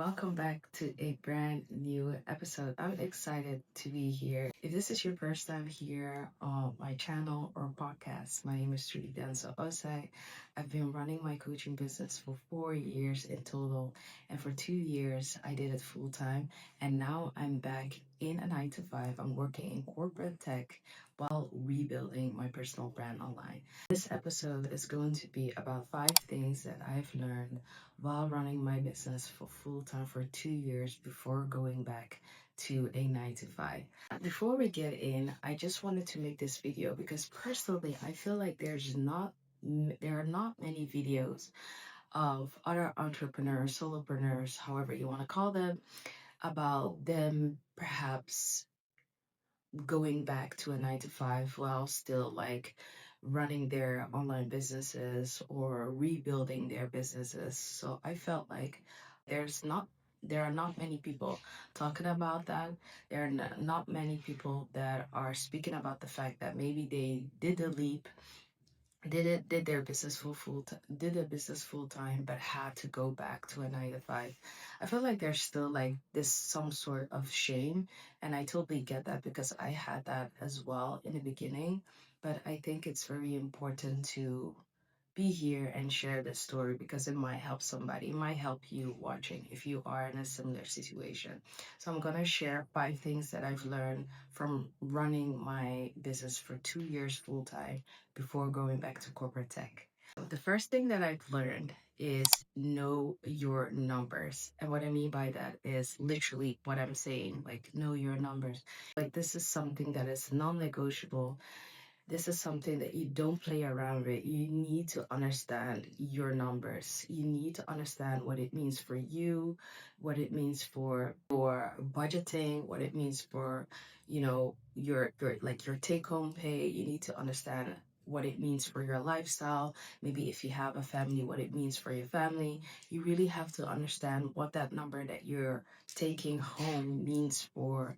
Welcome back to a brand new episode. I'm excited to be here. If this is your first time here on my channel or podcast, my name is Trudy Denso Osei. I've been running my coaching business for 4 years in total, and for 2 years I did it full time. And now I'm back in a 9 to 5. I'm working in corporate tech while rebuilding my personal brand online. This episode is going to be about 5 things that I've learned while running my business for full time for 2 years before going back to a 9 to 5. Before we get in, I just wanted to make this video because personally, I feel like there are not many videos of other entrepreneurs, solopreneurs, however you want to call them, about them perhaps going back to a 9 to 5 while still like running their online businesses or rebuilding their businesses. So I felt like there's not there are not many people talking about that. There are not many people that are speaking about the fact that maybe they did the leap, did their business did their business full time, but had to go back to a 9 to 5. I feel like there's still like this some sort of shame, and I totally get that because I had that as well in the beginning. But I think it's very important to be here and share this story because it might help somebody. It might help you watching if you are in a similar situation. So I'm gonna share 5 things that I've learned from running my business for 2 years full time before going back to corporate tech. The first thing that I've learned is know your numbers. And what I mean by that is literally what I'm saying, like know your numbers. Like this is something that is non-negotiable. This is something that you don't play around with. You need to understand your numbers. You need to understand what it means for you, what it means for budgeting, what it means for, your take home pay. You need to understand what it means for your lifestyle. Maybe if you have a family, what it means for your family. You really have to understand what that number that you're taking home means for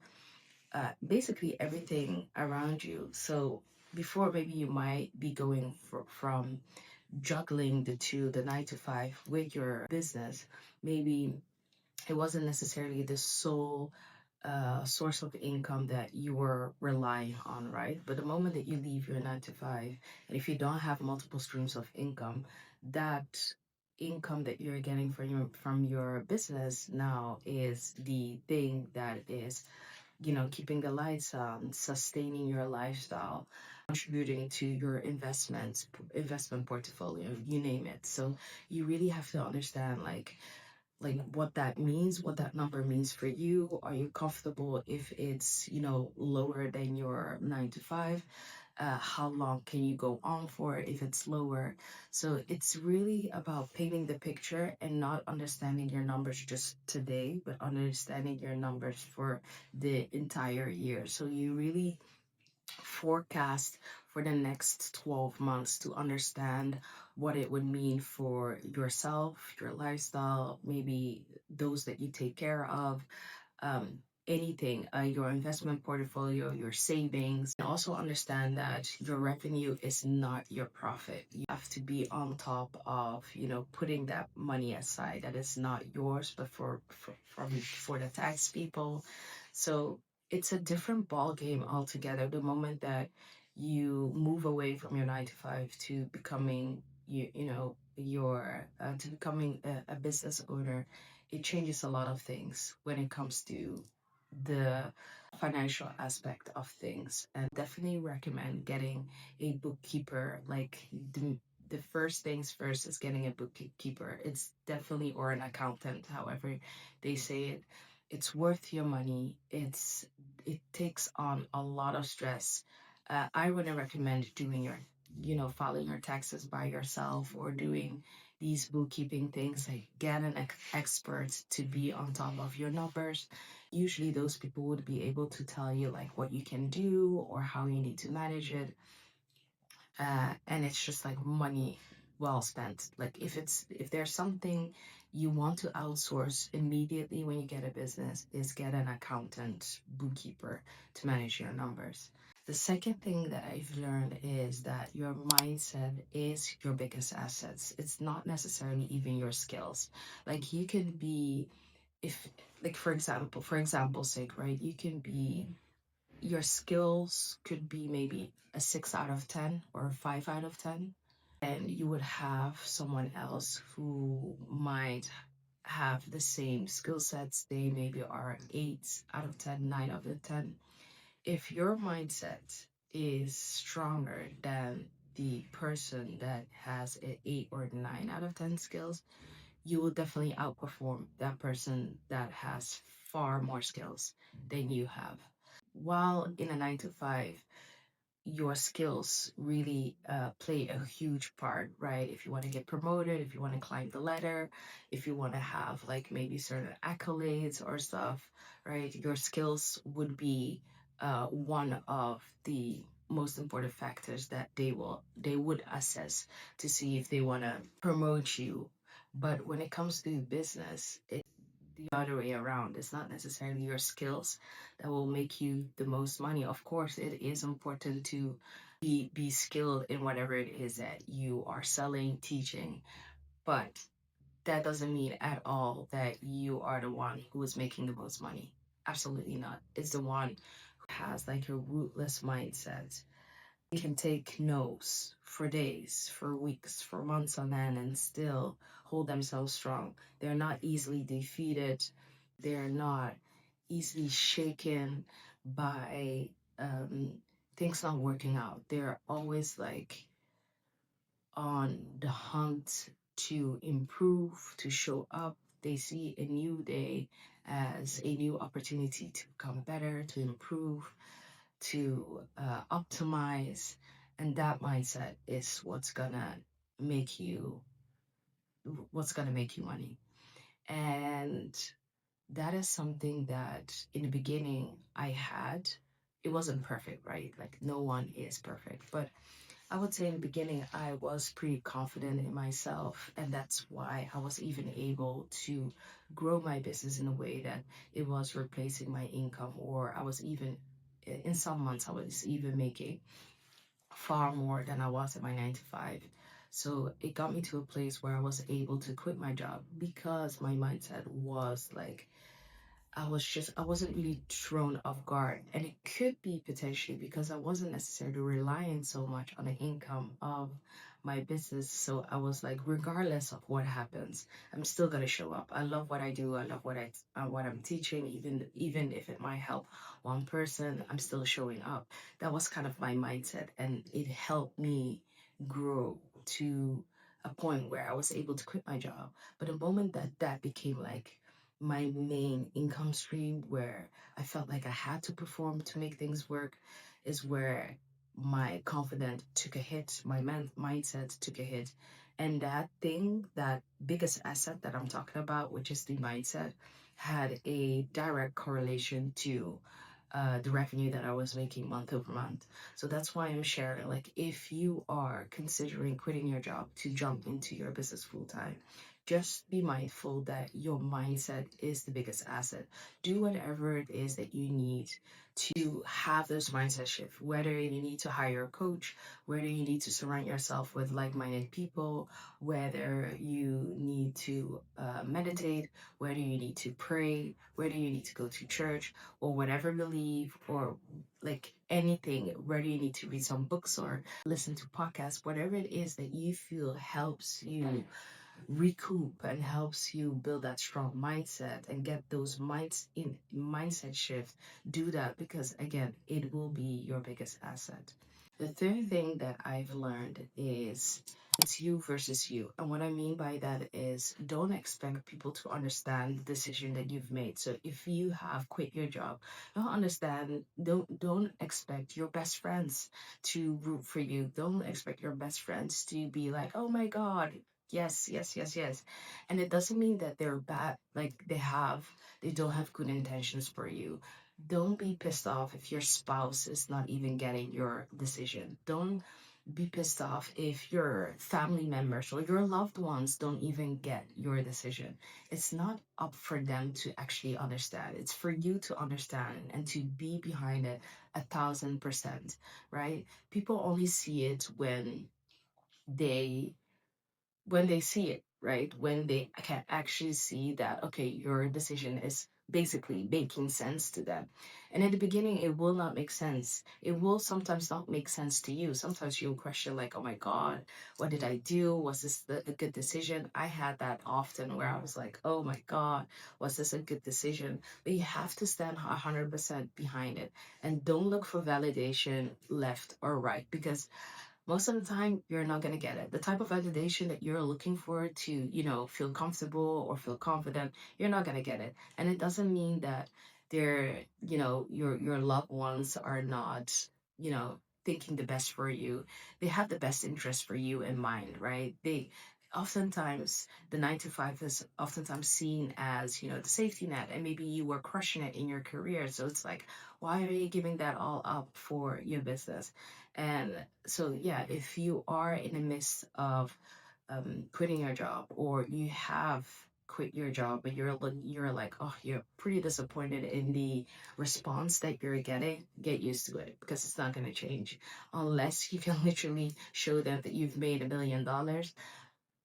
basically everything around you. So before maybe you might be going from juggling the 9 to 5 with your business, maybe it wasn't necessarily the sole source of income that you were relying on, right? But the moment that you leave your 9 to 5, and if you don't have multiple streams of income, that income that you're getting from your business now is the thing that is keeping the lights on, sustaining your lifestyle, contributing to your investment portfolio, you name it. So you really have to understand like what that means, what that number means for you. Are you comfortable if it's, lower than your 9 to 5? How long can you go on for if it's lower? So it's really about painting the picture and not understanding your numbers just today, but understanding your numbers for the entire year. So you really forecast for the next 12 months to understand what it would mean for yourself, your lifestyle, maybe those that you take care of, um, anything, your investment portfolio, your savings, and also understand that your revenue is not your profit. You have to be on top of, putting that money aside that is not yours, but for the tax people. So it's a different ball game altogether. The moment that you move away from your 9 to 5 to becoming to becoming a business owner, it changes a lot of things when it comes to the financial aspect of things. And definitely recommend getting a bookkeeper. Like the first things first is getting a bookkeeper. It's definitely, or an accountant, however they say it. It's worth your money. It takes on a lot of stress. I wouldn't recommend doing filing your taxes by yourself or doing these bookkeeping things. Like get an expert to be on top of your numbers. Usually those people would be able to tell you like what you can do or how you need to manage it. And it's just like money well spent. Like if there's something you want to outsource immediately when you get a business, is get an accountant, bookkeeper to manage your numbers. The second thing that I've learned is that your mindset is your biggest assets. It's not necessarily even your skills. Like you can be if, like, for example's sake, right, you can be, your skills could be maybe a 6 out of 10 or a 5 out of 10, and you would have someone else who might have the same skill sets. They maybe are 8 out of 10, 9 out of 10. If your mindset is stronger than the person that has an 8 or 9 out of 10 skills, you will definitely outperform that person that has far more skills than you have. While in a 9 to 5, your skills really play a huge part, right? If you want to get promoted, if you want to climb the ladder, if you want to have like maybe certain accolades or stuff, right? Your skills would be one of the most important factors that they would assess to see if they want to promote you. But when it comes to business, the other way around. It's not necessarily your skills that will make you the most money. Of course, it is important to be skilled in whatever it is that you are selling, teaching, but that doesn't mean at all that you are the one who is making the most money. Absolutely not. It's the one who has like a rootless mindset, can take no's for days, for weeks, for months on end and still hold themselves strong. They're not easily defeated. They're not easily shaken by things not working out. They're always like on the hunt to improve, to show up. They see a new day as a new opportunity to become better, to improve, to optimize, and that mindset is make you what's gonna make you money. And that is something that in the beginning I had. It wasn't perfect, right? Like no one is perfect, but I would say in the beginning I was pretty confident in myself, and that's why I was even able to grow my business in a way that it was replacing my income, or I was even in some months I was even making far more than I was at my 9 to 5. So it got me to a place where I was able to quit my job because my mindset was like, I wasn't really thrown off guard. And it could be potentially because I wasn't necessarily relying so much on the income of my business. So I was like, regardless of what happens, I'm still gonna show up. I love what I do. I love what I'm teaching. Even if it might help one person, I'm still showing up. That was kind of my mindset, and it helped me grow to a point where I was able to quit my job. But the moment that that became like my main income stream, where I felt like I had to perform to make things work, is where my confidence took a hit, my mindset took a hit. And that thing, that biggest asset that I'm talking about, which is the mindset, had a direct correlation to the revenue that I was making month over month. So that's why I'm sharing. Like, if you are considering quitting your job to jump into your business full time, just be mindful that your mindset is the biggest asset. Do whatever it is that you need to have those mindset shift, whether you need to hire a coach, whether you need to surround yourself with like-minded people, whether you need to meditate, whether you need to pray, whether you need to go to church, or whatever belief, or like anything, whether you need to read some books or listen to podcasts, whatever it is that you feel helps you recoup and helps you build that strong mindset and get those mindset shift. Do that, because again, it will be your biggest asset. The third thing that I've learned is it's you versus you. And what I mean by that is, don't expect people to understand the decision that you've made. So if you have quit your job, don't expect your best friends to root for you. Don't expect your best friends to be like, "Oh my God, yes, yes, yes, yes." And it doesn't mean that they're bad, like they don't have good intentions for you. Don't be pissed off if your spouse is not even getting your decision. Don't be pissed off if your family members or your loved ones don't even get your decision. It's not up for them to actually understand. It's for you to understand and to be behind it 1,000%, right? People only see it they when they see it. right? When they can actually see that, okay, your decision is basically making sense to them. And in the beginning, it will not make sense. It will sometimes not make sense to you. Sometimes you'll question, like, oh my God, what did I do? Was this a good decision? I had that often where I was like, oh my God, was this a good decision? But you have to stand 100% behind it and don't look for validation left or right, because most of the time you're not going to get it. The type of validation that you're looking for to, feel comfortable or feel confident, you're not going to get it. And it doesn't mean that they're, your loved ones are not, you know thinking the best for you. They have the best interest for you in mind, right? They oftentimes, the 9 to 5 is oftentimes seen as, the safety net, and maybe you were crushing it in your career, so it's like, why are you giving that all up for your business? And so, yeah, if you are in the midst of quitting your job, or you have quit your job, but you're like, oh, you're pretty disappointed in the response that you're getting, get used to it, because it's not going to change unless you can literally show them that you've made $1 million.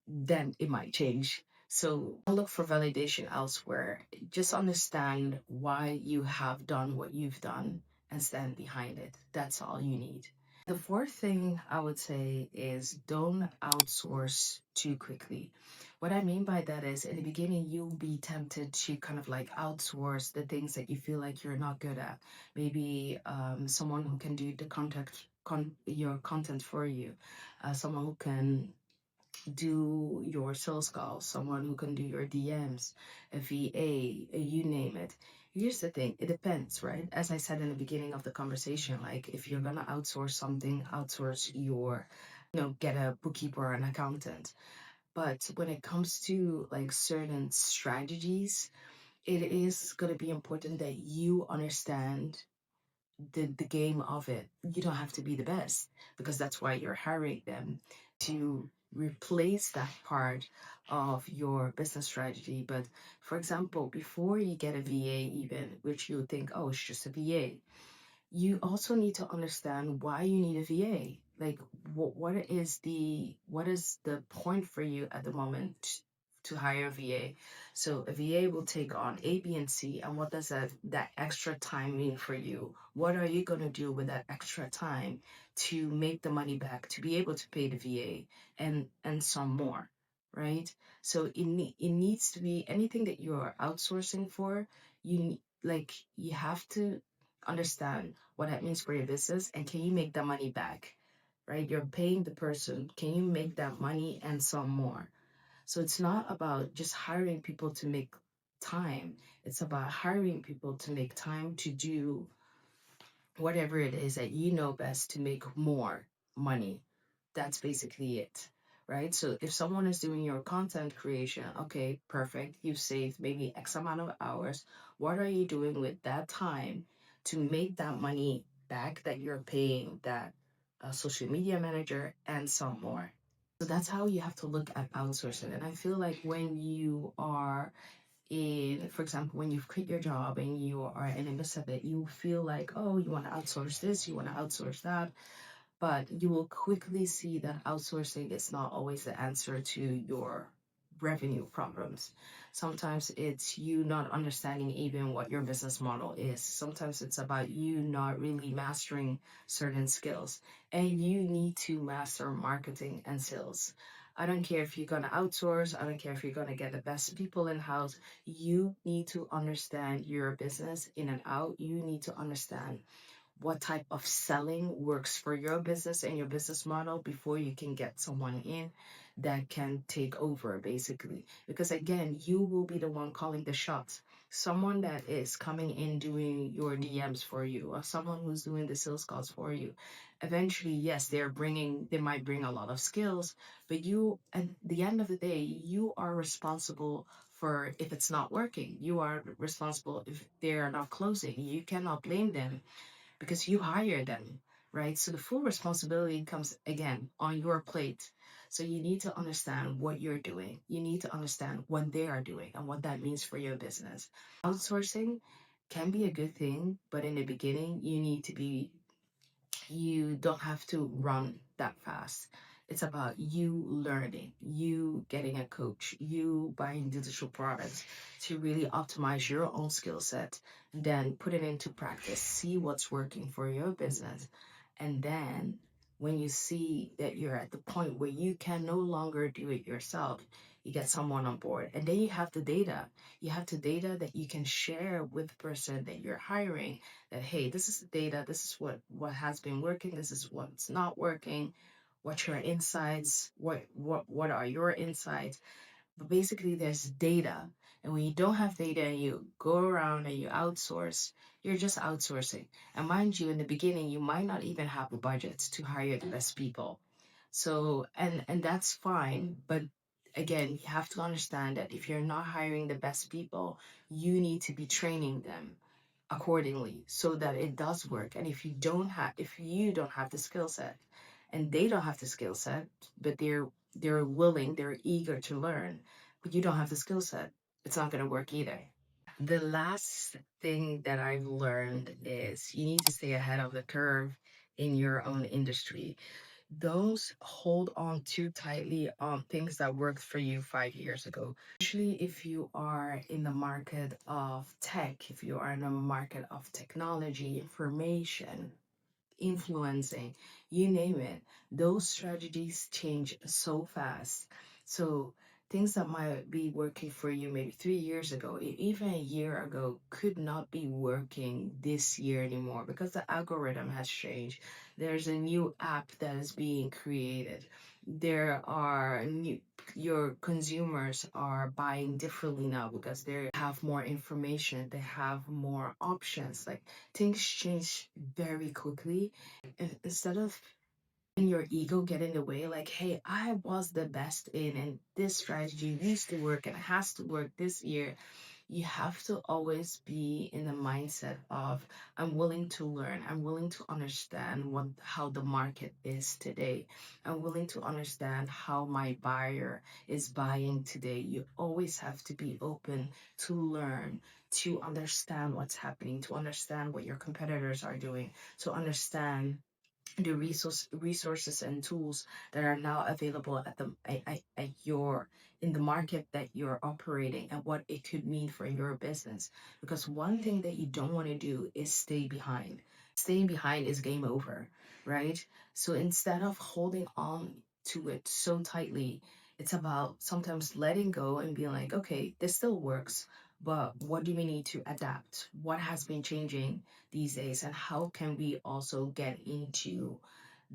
Then it might change. So don't look for validation elsewhere. Just understand why you have done what you've done and stand behind it. That's all you need. The fourth thing I would say is don't outsource too quickly. What I mean by that is, in the beginning, you'll be tempted to kind of like outsource the things that you feel like you're not good at. Maybe someone who can do the your content for you, someone who can do your sales calls, someone who can do your DMs, a VA, you name it. Here's the thing, it depends, right? As I said in the beginning of the conversation, like if you're gonna outsource something, outsource your, get a bookkeeper or an accountant. But when it comes to like certain strategies, it is gonna be important that you understand the game of it. You don't have to be the best, because that's why you're hiring them to replace that part of your business strategy. But for example, before you get a VA, even, which you think, oh, it's just a VA, you also need to understand why you need a VA. Like, what is the point for you at the moment to hire a VA? So a VA will take on A, B, and C, and what does that extra time mean for you? What are you going to do with that extra time to make the money back to be able to pay the VA and some more, right? So it needs to be anything that you're outsourcing for. You have to understand what that means for your business, and can you make that money back, right? You're paying the person, can you make that money and some more? So it's not about just hiring people to make time, it's about hiring people to make time to do whatever it is that you know best to make more money. That's basically it, right? So if someone is doing your content creation, okay, perfect. You've saved maybe X amount of hours. What are you doing with that time to make that money back that you're paying that social media manager and some more? So that's how you have to look at outsourcing. And I feel like when you are for example, when you've quit your job and you are in the midst of it, you feel like, oh, you want to outsource this, you want to outsource that, but you will quickly see that outsourcing is not always the answer to your revenue problems. Sometimes it's you not understanding even what your business model is. Sometimes it's about you not really mastering certain skills, and you need to master marketing and sales. I don't care if you're going to outsource, I don't care if you're going to get the best people in house. You need to understand your business in and out. You need to understand what type of selling works for your business and your business model before you can get someone in that can take over, basically. Because again, you will be the one calling the shots. Someone that is coming in doing your DMs for you, or someone who's doing the sales calls for you. Eventually, yes, they might bring a lot of skills, but you, at the end of the day, you are responsible for if it's not working. You are responsible if they're not closing. You cannot blame them because you hire them, right? So the full responsibility comes again on your plate. So you need to understand what you're doing. You need to understand what they are doing and what that means for your business. Outsourcing can be a good thing, but in the beginning, you don't have to run that fast. It's about you learning, you getting a coach, you buying digital products to really optimize your own skill set, and then put it into practice, see what's working for your business. And then when you see that you're at the point where you can no longer do it yourself, you get someone on board. And then you have the data. You have the data that you can share with the person that you're hiring, that hey, this is the data, this is what has been working, this is what's not working, what your insights, what are your insights. But basically there's data. And when you don't have data and you go around and you outsource, you're just outsourcing. And mind you, in the beginning you might not even have the budget to hire the best people. So and that's fine, but again, you have to understand that if you're not hiring the best people, you need to be training them accordingly so that it does work. And if you don't have the skill set and they don't have the skill set, but they're willing, they're eager to learn, but you don't have the skill set, it's not going to work either. The last thing that I've learned is you need to stay ahead of the curve in your own industry. Those hold on too tightly on things that worked for you 5 years ago. Especially if you are in the market of tech, if you are in the market of technology, information, influencing, you name it, those strategies change so fast. So things that might be working for you maybe 3 years ago, even a year ago, could not be working this year anymore because the algorithm has changed. There's a new app that is being created. There are new Your consumers are buying differently now because they have more information, they have more options. Like things change very quickly. Instead of letting your ego get in the way, like, hey, I was the best in, and this strategy used to work and it has to work this year, you have to always be in the mindset of I'm willing to learn, I'm willing to understand how the market is today, I'm willing to understand how my buyer is buying today. You always have to be open to learn, to understand what's happening, to understand what your competitors are doing, to understand the resources and tools that are now available at your in the market that you're operating, and what it could mean for your business. Because one thing that you don't want to do is stay behind. Staying behind is game over, right? So instead of holding on to it so tightly, it's about sometimes letting go and being like, okay, this still works, but what do we need to adapt? What has been changing these days, and how can we also get into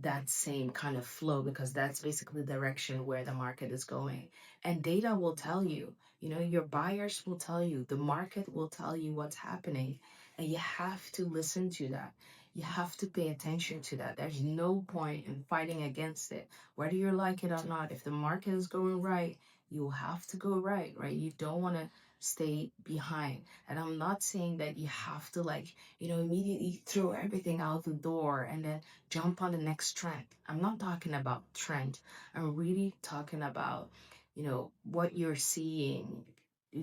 that same kind of flow, because that's basically the direction where the market is going. And data will tell you, your buyers will tell you, the market will tell you what's happening, and you have to listen to that. You have to pay attention to that. There's no point in fighting against it, whether you like it or not. If the market is going right, you have to go right? You don't want to stay behind. And I'm not saying that you have to, like, immediately throw everything out the door and then jump on the next trend. I'm not talking about trend. I'm really talking about, what you're seeing,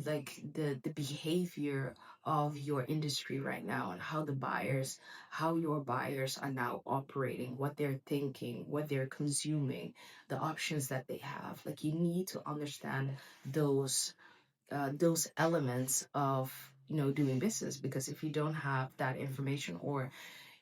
like the behavior of your industry right now, and how your buyers are now operating, what they're thinking, what they're consuming, the options that they have. Like, you need to understand those elements of doing business, because if you don't have that information, or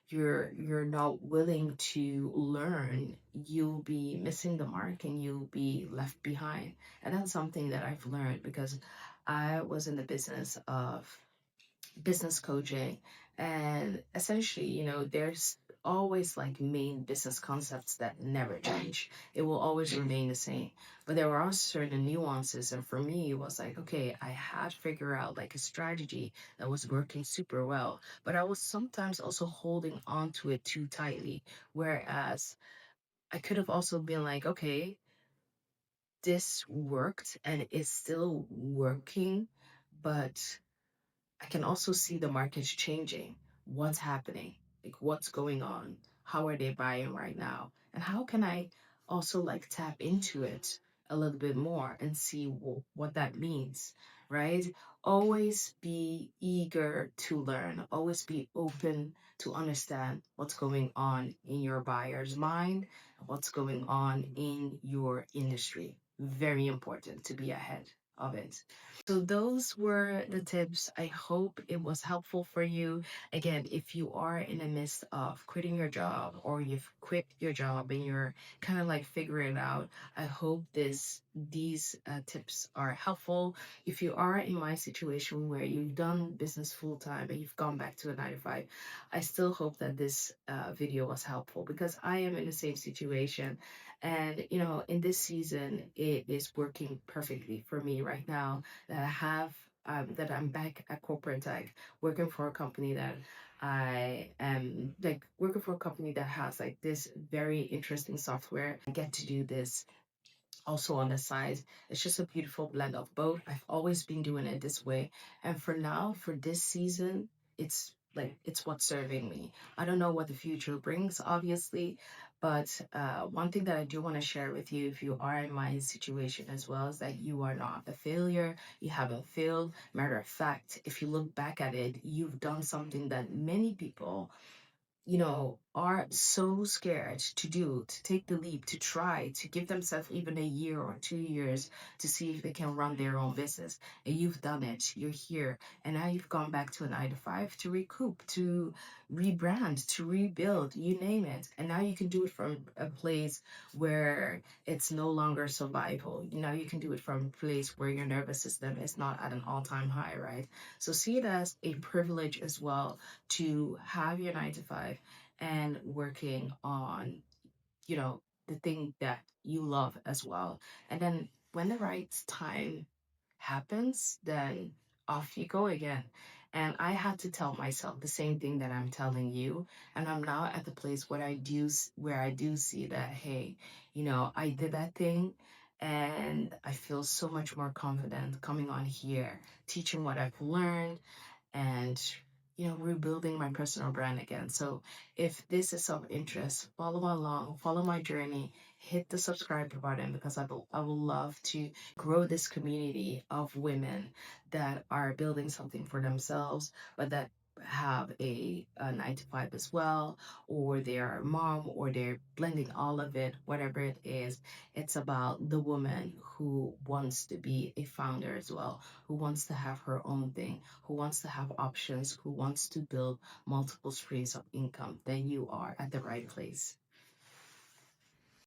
you're not willing to learn, you'll be missing the mark and you'll be left behind. And that's something that I've learned, because I was in the business of business coaching. And essentially, there's always like main business concepts that never change. It will always remain the same. But there are certain nuances. And for me, it was like, okay, I had to figure out like a strategy that was working super well. But I was sometimes also holding on to it too tightly. Whereas I could have also been like, okay, this worked and it's still working, but I can also see the markets changing. What's happening? Like, what's going on? How are they buying right now? And how can I also like tap into it a little bit more and see what that means, right? Always be eager to learn, always be open to understand what's going on in your buyer's mind, what's going on in your industry. Very important to be ahead of it. So those were the tips. I hope it was helpful for you. Again, if you are in the midst of quitting your job or you've quit your job and you're kind of like figuring it out, I hope these tips are helpful. If you are in my situation where you've done business full time and you've gone back to a 9 to 5, I still hope that this video was helpful because I am in the same situation. And, in this season, it is working perfectly for me right now that that I'm back at corporate tech, working for a company that I am like working for a company that has like this very interesting software. I get to do this also on the side. It's just a beautiful blend of both. I've always been doing it this way. And for now, for this season, it's what's serving me. I don't know what the future brings, obviously, but one thing that I do want to share with you, if you are in my situation as well, is that you are not a failure. You haven't failed. Matter of fact, if you look back at it, you've done something that many people are so scared to do, to take the leap, to try, to give themselves even a year or 2 years to see if they can run their own business. And you've done it, you're here, and now you've gone back to a 9 to 5 to recoup, to rebrand, to rebuild, you name it. And now you can do it from a place where it's no longer survival. Now you can do it from a place where your nervous system is not at an all-time high, right? So see it as a privilege as well to have your 9 to 5 and working on, the thing that you love as well. And then when the right time happens, then off you go again. And I had to tell myself the same thing that I'm telling you. And I'm now at the place where I do see that, hey, I did that thing and I feel so much more confident coming on here, teaching what I've learned and rebuilding my personal brand again. So if this is of interest, follow along, follow my journey, hit the subscribe button because I will love to grow this community of women that are building something for themselves, but that have a 9 to 5 as well, or they're a mom, or they're blending all of it, whatever it is. It's about the woman who wants to be a founder as well, who wants to have her own thing, who wants to have options, who wants to build multiple streams of income. Then you are at the right place.